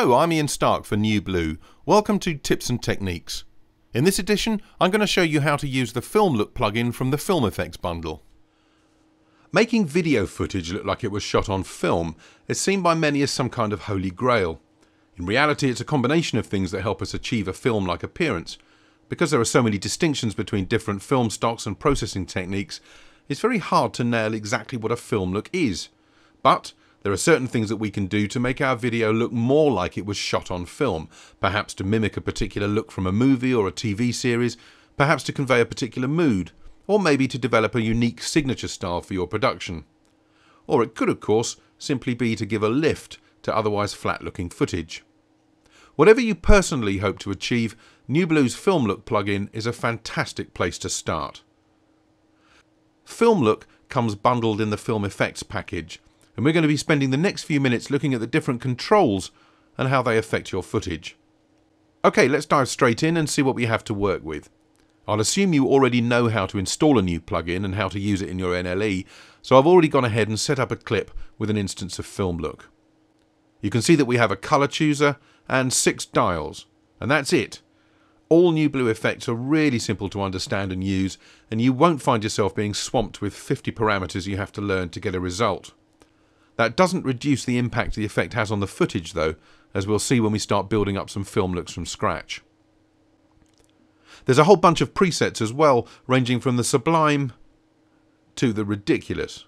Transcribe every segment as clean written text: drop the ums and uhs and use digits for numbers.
Hello, I'm Ian Stark for NewBlue. Welcome to Tips and Techniques. In this edition, I'm going to show you how to use the Film Look plugin from the Film Effects bundle. Making video footage look like it was shot on film is seen by many as some kind of holy grail. In reality, it's a combination of things that help us achieve a film-like appearance. Because there are so many distinctions between different film stocks and processing techniques, it's very hard to nail exactly what a film look is. But there are certain things that we can do to make our video look more like it was shot on film, perhaps to mimic a particular look from a movie or a TV series, perhaps to convey a particular mood, or maybe to develop a unique signature style for your production. Or it could, of course, simply be to give a lift to otherwise flat-looking footage. Whatever you personally hope to achieve, NewBlue's Film Look plugin is a fantastic place to start. Film Look comes bundled in the Film Effects package, and we're going to be spending the next few minutes looking at the different controls and how they affect your footage. Okay, let's dive straight in and see what we have to work with. I'll assume you already know how to install a new plugin and how to use it in your NLE, so I've already gone ahead and set up a clip with an instance of Film Look. You can see that we have a color chooser and 6 dials, and that's it. All NewBlue effects are really simple to understand and use, and you won't find yourself being swamped with 50 parameters you have to learn to get a result. That doesn't reduce the impact the effect has on the footage though, as we'll see when we start building up some film looks from scratch. There's a whole bunch of presets as well, ranging from the sublime to the ridiculous.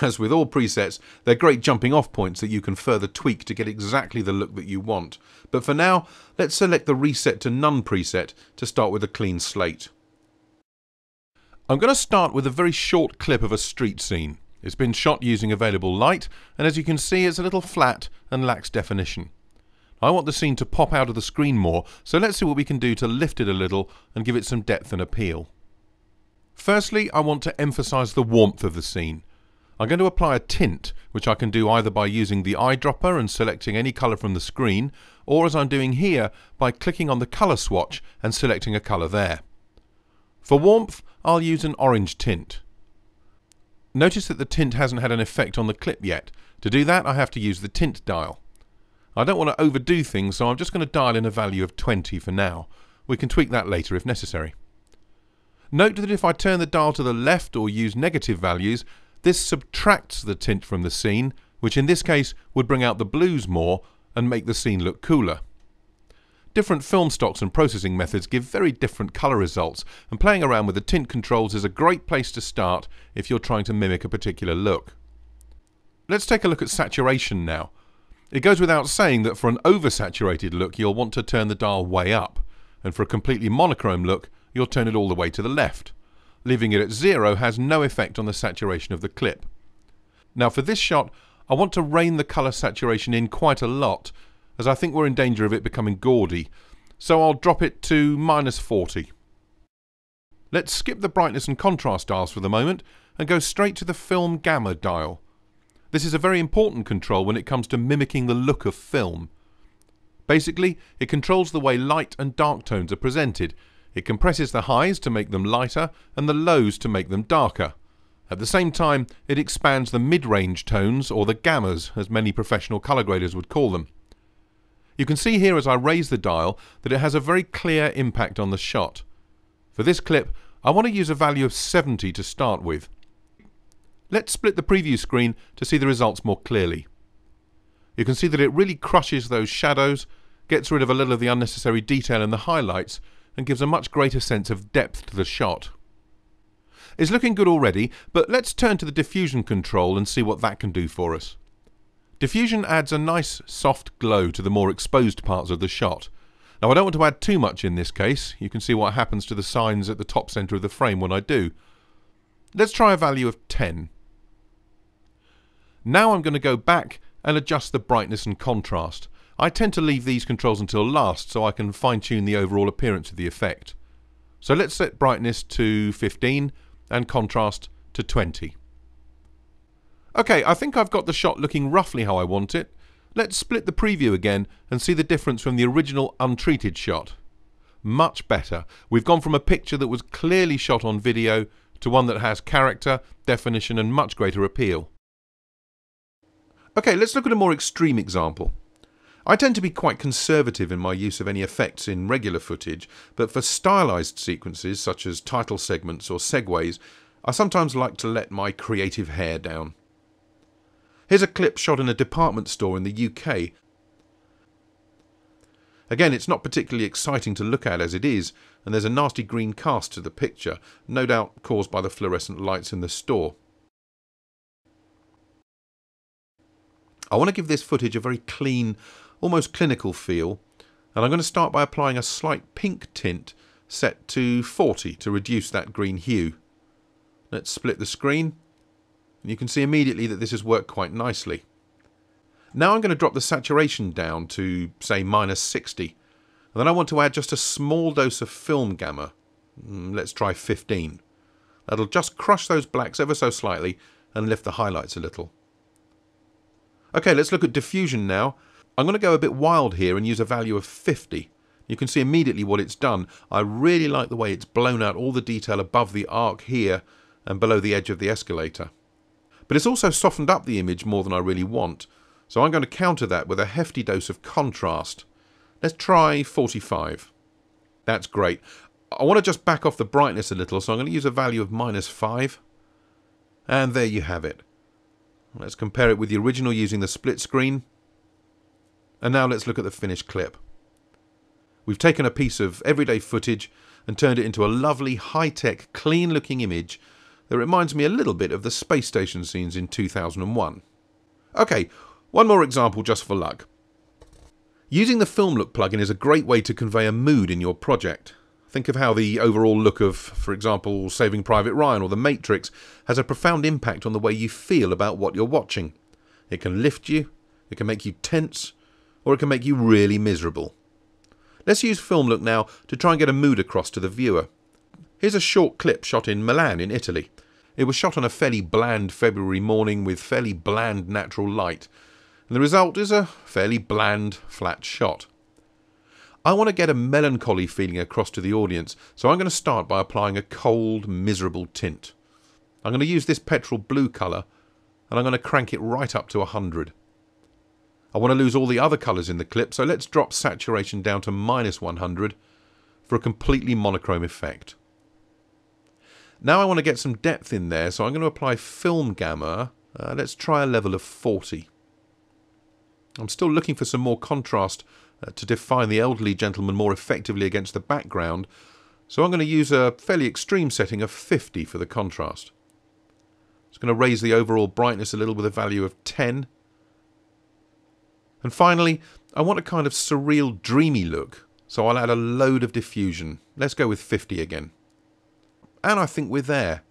As with all presets, they're great jumping off points that you can further tweak to get exactly the look that you want. But for now, let's select the Reset to None preset to start with a clean slate. I'm going to start with a very short clip of a street scene. It's been shot using available light, and as you can see, it's a little flat and lacks definition. I want the scene to pop out of the screen more, so let's see what we can do to lift it a little and give it some depth and appeal. Firstly, I want to emphasize the warmth of the scene. I'm going to apply a tint, which I can do either by using the eyedropper and selecting any color from the screen, or as I'm doing here, by clicking on the color swatch and selecting a color there. For warmth, I'll use an orange tint. Notice that the tint hasn't had an effect on the clip yet. To do that, I have to use the tint dial. I don't want to overdo things, so I'm just going to dial in a value of 20 for now. We can tweak that later if necessary. Note that if I turn the dial to the left or use negative values, this subtracts the tint from the scene, which in this case would bring out the blues more and make the scene look cooler. Different film stocks and processing methods give very different colour results, and playing around with the tint controls is a great place to start if you're trying to mimic a particular look. Let's take a look at saturation now. It goes without saying that for an oversaturated look you'll want to turn the dial way up, and for a completely monochrome look you'll turn it all the way to the left. Leaving it at 0 has no effect on the saturation of the clip. Now for this shot, I want to rein the colour saturation in quite a lot, as I think we're in danger of it becoming gaudy, so I'll drop it to -40. Let's skip the brightness and contrast dials for the moment and go straight to the film gamma dial. This is a very important control when it comes to mimicking the look of film. Basically, it controls the way light and dark tones are presented. It compresses the highs to make them lighter and the lows to make them darker. At the same time, it expands the mid-range tones, or the gammas, as many professional colour graders would call them. You can see here as I raise the dial that it has a very clear impact on the shot. For this clip, I want to use a value of 70 to start with. Let's split the preview screen to see the results more clearly. You can see that it really crushes those shadows, gets rid of a little of the unnecessary detail in the highlights, and gives a much greater sense of depth to the shot. It's looking good already, but let's turn to the diffusion control and see what that can do for us. Diffusion adds a nice soft glow to the more exposed parts of the shot. Now I don't want to add too much in this case. You can see what happens to the signs at the top centre of the frame when I do. Let's try a value of 10. Now I'm going to go back and adjust the brightness and contrast. I tend to leave these controls until last so I can fine-tune the overall appearance of the effect. So let's set brightness to 15 and contrast to 20. Okay, I think I've got the shot looking roughly how I want it. Let's split the preview again and see the difference from the original untreated shot. Much better. We've gone from a picture that was clearly shot on video to one that has character, definition and much greater appeal. Okay, let's look at a more extreme example. I tend to be quite conservative in my use of any effects in regular footage, but for stylized sequences such as title segments or segues, I sometimes like to let my creative hair down. Here's a clip shot in a department store in the UK. Again, it's not particularly exciting to look at as it is, and there's a nasty green cast to the picture, no doubt caused by the fluorescent lights in the store. I want to give this footage a very clean, almost clinical feel, and I'm going to start by applying a slight pink tint set to 40 to reduce that green hue. Let's split the screen, and you can see immediately that this has worked quite nicely. Now I'm going to drop the saturation down to, say, -60, and then I want to add just a small dose of film gamma. Let's try 15. That'll just crush those blacks ever so slightly and lift the highlights a little. Okay, let's look at diffusion now. I'm going to go a bit wild here and use a value of 50. You can see immediately what it's done. I really like the way it's blown out all the detail above the arc here and below the edge of the escalator. But it's also softened up the image more than I really want, so I'm going to counter that with a hefty dose of contrast. Let's try 45. That's great. I want to just back off the brightness a little, so I'm going to use a value of -5. And there you have it. Let's compare it with the original using the split screen. And now let's look at the finished clip. We've taken a piece of everyday footage and turned it into a lovely, high-tech, clean-looking image that reminds me a little bit of the space station scenes in 2001. Okay, one more example just for luck. Using the Film Look plugin is a great way to convey a mood in your project. Think of how the overall look of, for example, Saving Private Ryan or The Matrix has a profound impact on the way you feel about what you're watching. It can lift you, it can make you tense, or it can make you really miserable. Let's use Film Look now to try and get a mood across to the viewer. Here's a short clip shot in Milan in Italy. It was shot on a fairly bland February morning with fairly bland natural light, and the result is a fairly bland, flat shot. I want to get a melancholy feeling across to the audience, so I'm going to start by applying a cold, miserable tint. I'm going to use this petrol blue colour, and I'm going to crank it right up to 100. I want to lose all the other colours in the clip, so let's drop saturation down to -100 for a completely monochrome effect. Now I want to get some depth in there, so I'm going to apply film gamma. Let's try a level of 40. I'm still looking for some more contrast to define the elderly gentleman more effectively against the background, so I'm going to use a fairly extreme setting of 50 for the contrast. It's going to raise the overall brightness a little with a value of 10. And finally, I want a kind of surreal, dreamy look, so I'll add a load of diffusion. Let's go with 50 again. And I think we're there.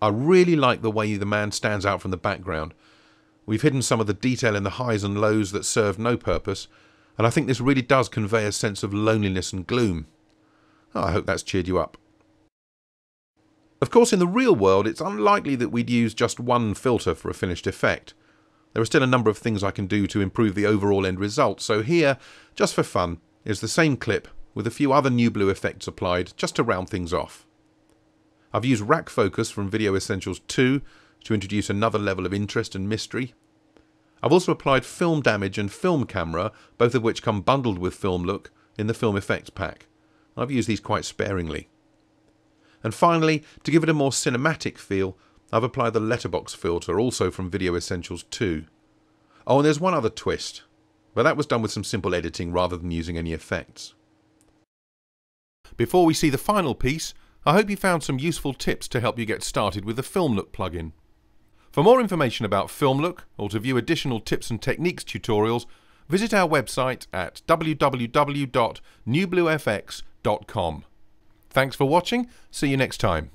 I really like the way the man stands out from the background. We've hidden some of the detail in the highs and lows that serve no purpose, and I think this really does convey a sense of loneliness and gloom. I hope that's cheered you up. Of course, in the real world, it's unlikely that we'd use just one filter for a finished effect. There are still a number of things I can do to improve the overall end result, so here, just for fun, is the same clip with a few other NewBlue effects applied just to round things off. I've used rack focus from Video Essentials 2 to introduce another level of interest and mystery. I've also applied film damage and film camera, both of which come bundled with Film Look in the Film Effects pack. I've used these quite sparingly. And finally, to give it a more cinematic feel, I've applied the letterbox filter, also from Video Essentials 2. Oh, and there's one other twist, but that was done with some simple editing rather than using any effects. Before we see the final piece, I hope you found some useful tips to help you get started with the Film Look plugin. For more information about Film Look, or to view additional tips and techniques tutorials, visit our website at www.newbluefx.com. Thanks for watching, see you next time.